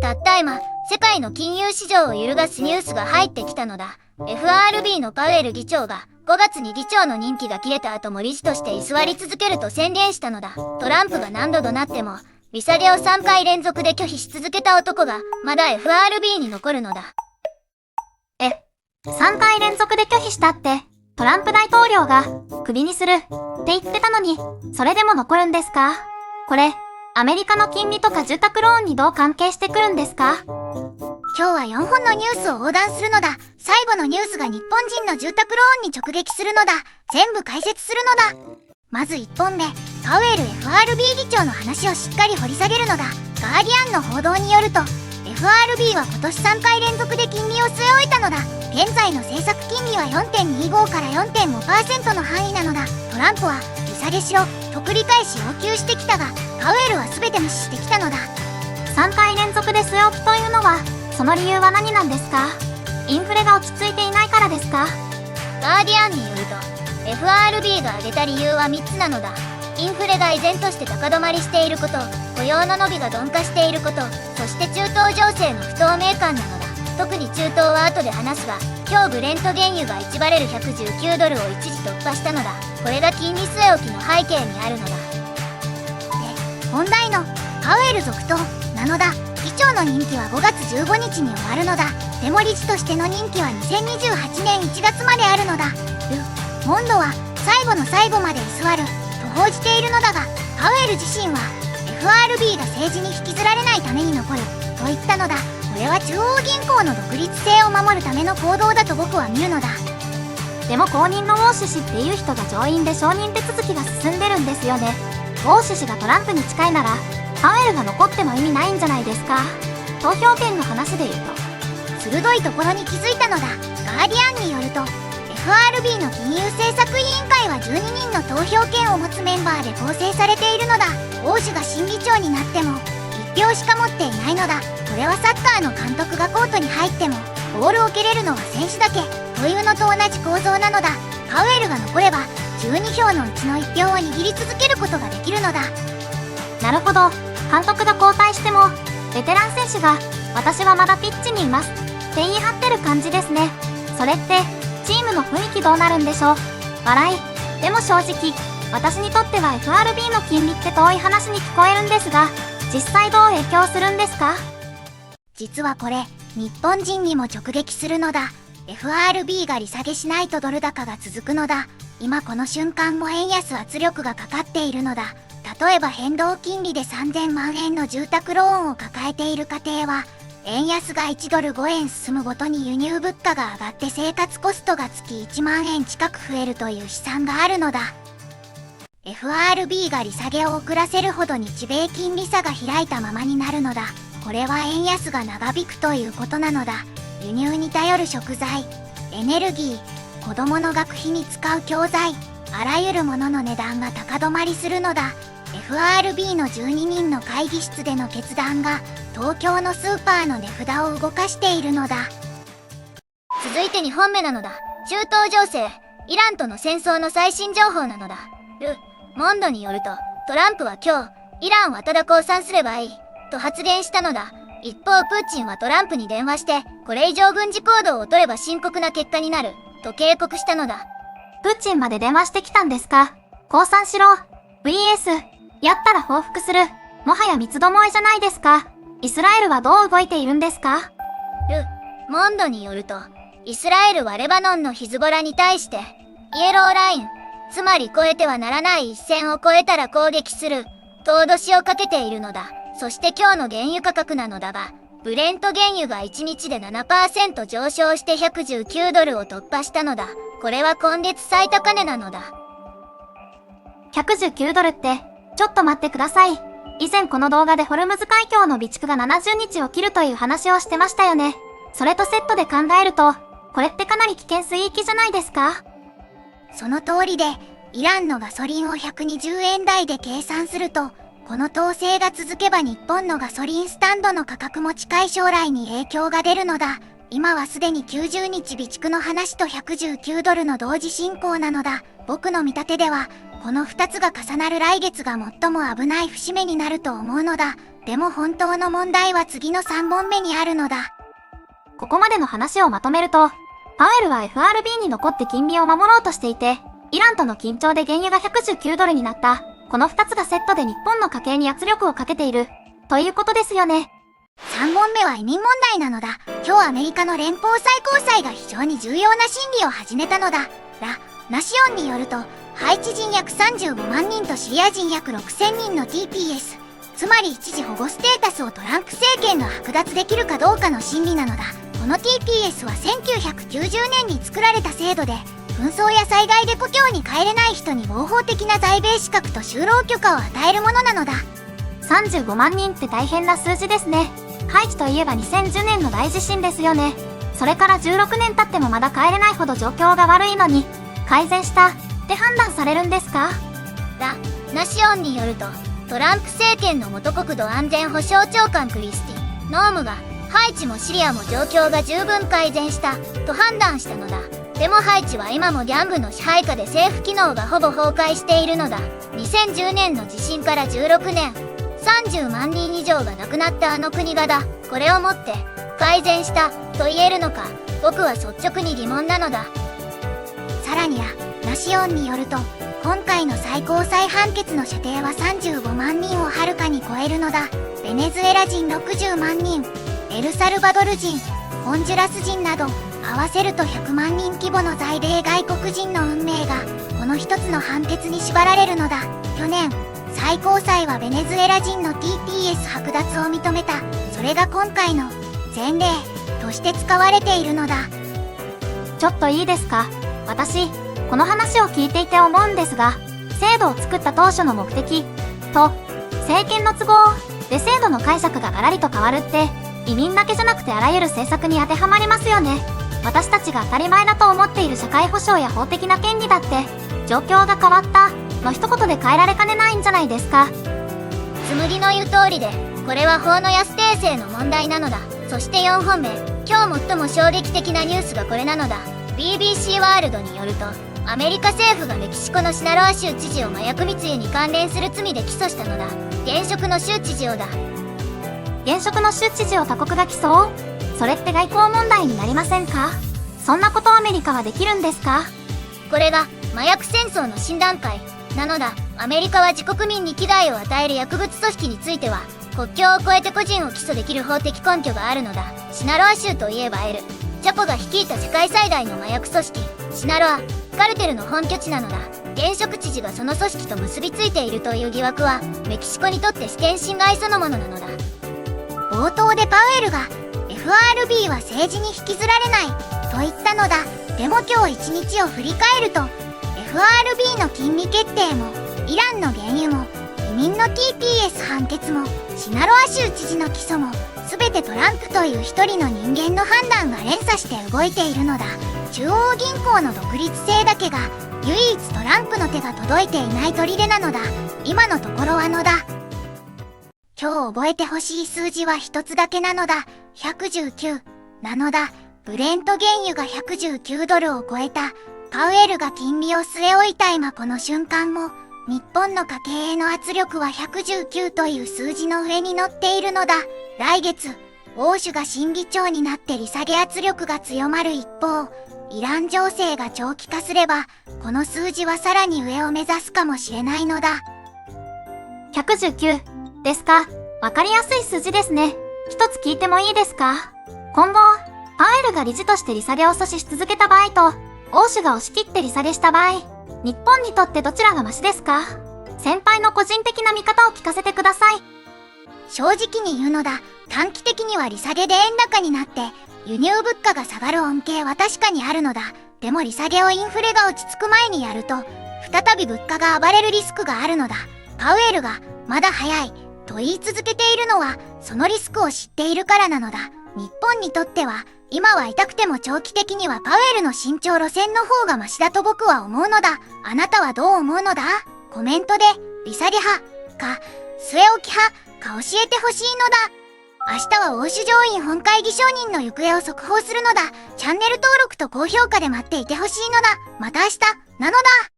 たった今、世界の金融市場を揺るがすニュースが入ってきたのだ。FRB のパウエル議長が5月に議長の任期が切れた後も理事として居座り続けると宣言したのだ。トランプが何度怒鳴っても、利下げを3回連続で拒否し続けた男が、まだ FRB に残るのだ。3回連続で拒否したって、トランプ大統領が、クビにする、って言ってたのに、それでも残るんですか？これ、アメリカの金利とか住宅ローンにどう関係してくるんですか？今日は4本のニュースを横断するのだ。最後のニュースが日本人の住宅ローンに直撃するのだ。全部解説するのだ。まず1本目、パウエル FRB 議長の話をしっかり掘り下げるのだ。ガーディアンの報道によると、FRB は今年3回連続で金利を据え置いたのだ。現在の政策金利は 4.25 から 4.5% の範囲なのだ。トランプは利下げしろと繰り返し要求してきたが、パウエルは全て無視してきたのだ。3回連続で据え置きというのは、その理由は何なんですか？インフレが落ち着いていないからですか？ガーディアンによると、FRB が挙げた理由は3つなのだ。インフレが依然として高止まりしていること、雇用の伸びが鈍化していること、そして中東情勢の不透明感なのだ。特に中東は後で話すが、今日ブレント原油が1バレル119ドルを一時突破したのだ。これが金利据え置きの背景にあるのだ。で、本題のパウエル続投なのだ。議長の任期は5月15日に終わるのだ。でも理事としての任期は2028年1月まであるのだ。モンドは最後の最後まで居座ると報じているのだが、パウエル自身は FRB が政治に引きずられないために残ると言ったのだ。これは中央銀行の独立性を守るための行動だと僕は見るのだ。でも後任のウォーシュ氏っていう人が上院で承認手続きが進んでるんですよね。ウォーシュ氏がトランプに近いなら、パウエルが残っても意味ないんじゃないですか。投票権の話で言うと。鋭いところに気づいたのだ。ガーディアンによると、FRB の金融政策委員会は12人の投票権を持つメンバーで構成されているのだ。ウォーシュが新議長になっても1票しか持っていないのだ。これはサッカーの監督がコートに入ってもボールを蹴れるのは選手だけというのと同じ構造なのだ。パウエルが残れば12票のうちの1票を握り続けることができるのだ。なるほど。監督が交代してもベテラン選手が私はまだピッチにいますって言い張ってる感じですね。それってチームの雰囲気どうなるんでしょう。笑い。でも正直私にとっては FRB の金利って遠い話に聞こえるんですが、実際どう影響するんですか？実はこれ日本人にも直撃するのだ。 FRB が利下げしないとドル高が続くのだ。今この瞬間も円安圧力がかかっているのだ。例えば変動金利で3000万円の住宅ローンを抱えている家庭は、円安が1ドル5円進むごとに輸入物価が上がって生活コストが月1万円近く増えるという試算があるのだ。FRB が利下げを遅らせるほど日米金利差が開いたままになるのだ。これは円安が長引くということなのだ。輸入に頼る食材、エネルギー、子供の学費に使う教材、あらゆるものの値段が高止まりするのだ。FRB の12人の会議室での決断が東京のスーパーの値札を動かしているのだ。続いて2本目なのだ。中東情勢、イランとの戦争の最新情報なのだ。モンドによると、トランプは今日、イランはただ降参すればいいと発言したのだ。一方プーチンはトランプに電話して、これ以上軍事行動を取れば深刻な結果になると警告したのだ。プーチンまで電話してきたんですか？降参しろ VS やったら報復する。もはや三つどもえじゃないですか。イスラエルはどう動いているんですか？モンドによると、イスラエルはレバノンのヒズボラに対して、イエローライン、つまり越えてはならない一線を越えたら攻撃する、と脅しをかけているのだ。そして今日の原油価格なのだが、ブレント原油が1日で 7% 上昇して119ドルを突破したのだ。これは今月最高値なのだ。119ドルって、ちょっと待ってください。以前この動画でホルムズ海峡の備蓄が70日を切るという話をしてましたよね。それとセットで考えると、これってかなり危険水域じゃないですか？その通りで、イランのガソリンを120円台で計算すると、この統制が続けば日本のガソリンスタンドの価格も近い将来に影響が出るのだ。今はすでに90日備蓄の話と119ドルの同時進行なのだ。僕の見立てでは、この2つが重なる来月が最も危ない節目になると思うのだ。でも本当の問題は次の3本目にあるのだ。ここまでの話をまとめると、パウエルは FRB に残って金利を守ろうとしていて、イランとの緊張で原油が119ドルになった、この2つがセットで日本の家計に圧力をかけている、ということですよね。3本目は移民問題なのだ。今日アメリカの連邦最高裁が非常に重要な審理を始めたのだ。ナシオンによると、ハイチ人約35万人とシリア人約6000人の TPS、つまり一時保護ステータスをトランプ政権の剥奪できるかどうかの審理なのだ。この TPS は1990年に作られた制度で、紛争や災害で故郷に帰れない人に合法的な在米資格と就労許可を与えるものなのだ。35万人って大変な数字ですね。ハイチといえば2010年の大地震ですよね。それから16年経ってもまだ帰れないほど状況が悪いのに、改善したって判断されるんですか？ナシオンによると、トランプ政権の元国土安全保障長官クリスティ・ノームが、ハイチもシリアも状況が十分改善したと判断したのだ。でもハイチは今もギャングの支配下で政府機能がほぼ崩壊しているのだ。2010年の地震から16年、30万人以上が亡くなったあの国がだ。これをもって改善したと言えるのか、僕は率直に疑問なのだ。さらにナシオンによると、今回の最高裁判決の射程は35万人をはるかに超えるのだ。ベネズエラ人60万人、エルサルバドル人、ホンジュラス人など合わせると100万人規模の在米外国人の運命がこの一つの判決に縛られるのだ。去年最高裁はベネズエラ人の TPS 剥奪を認めた。それが今回の前例として使われているのだ。ちょっといいですか？私、この話を聞いていて思うんですが、制度を作った当初の目的と政権の都合で制度の解釈がガラリと変わるって、移民だけじゃなくてあらゆる政策に当てはまりますよね。私たちが当たり前だと思っている社会保障や法的な権利だって、状況が変わったの一言で変えられかねないんじゃないですか。紬の言う通りで、これは法の安定性の問題なのだ。そして4本目、今日最も衝撃的なニュースがこれなのだ。BBC ワールドによると、アメリカ政府がメキシコのシナロア州知事を麻薬密輸に関連する罪で起訴したのだ。現職の州知事をだ。現職の州知事を他国が起訴？それって外交問題になりませんか？そんなことアメリカはできるんですか？これが麻薬戦争の新段階なのだ。アメリカは自国民に危害を与える薬物組織については国境を越えて個人を起訴できる法的根拠があるのだ。シナロア州といえばチャポが率いた世界最大の麻薬組織シナロアカルテルの本拠地なのだ。現職知事がその組織と結びついているという疑惑はメキシコにとって主権侵害そのものなのだ。冒頭でパウエルが FRB は政治に引きずられないと言ったのだ。でも今日一日を振り返ると FRB の金利決定もイランの原油も移民の TPS 判決もシナロア州知事の起訴も全てトランプという一人の人間の判断が連鎖して動いているのだ。中央銀行の独立性だけが唯一トランプの手が届いていない砦なのだ。今のところはのだ。今日覚えてほしい数字は一つだけなのだ。119なのだ。ブレント原油が119ドルを超えた。パウエルが金利を据え置いた今この瞬間も日本の家計への圧力は119という数字の上に乗っているのだ。来月欧州が新議長になって利下げ圧力が強まる一方、イラン情勢が長期化すればこの数字はさらに上を目指すかもしれないのだ。119ですか。わかりやすい数字ですね。一つ聞いてもいいですか？今後パウエルが理事として利下げを阻止し続けた場合と欧州が押し切って利下げした場合、日本にとってどちらがマシですか？先輩の個人的な見方を聞かせてください。正直に言うのだ。短期的には利下げで円高になって輸入物価が下がる恩恵は確かにあるのだ。でも利下げをインフレが落ち着く前にやると再び物価が暴れるリスクがあるのだ。パウエルがまだ早いと言い続けているのはそのリスクを知っているからなのだ。日本にとっては今は痛くても長期的にはパウエルの慎重路線の方がマシだと僕は思うのだ。あなたはどう思うのだ？コメントで利下げ派か据え置き派か教えてほしいのだ。明日は欧州上院本会議承認の行方を速報するのだ。チャンネル登録と高評価で待っていてほしいのだ。また明日なのだ。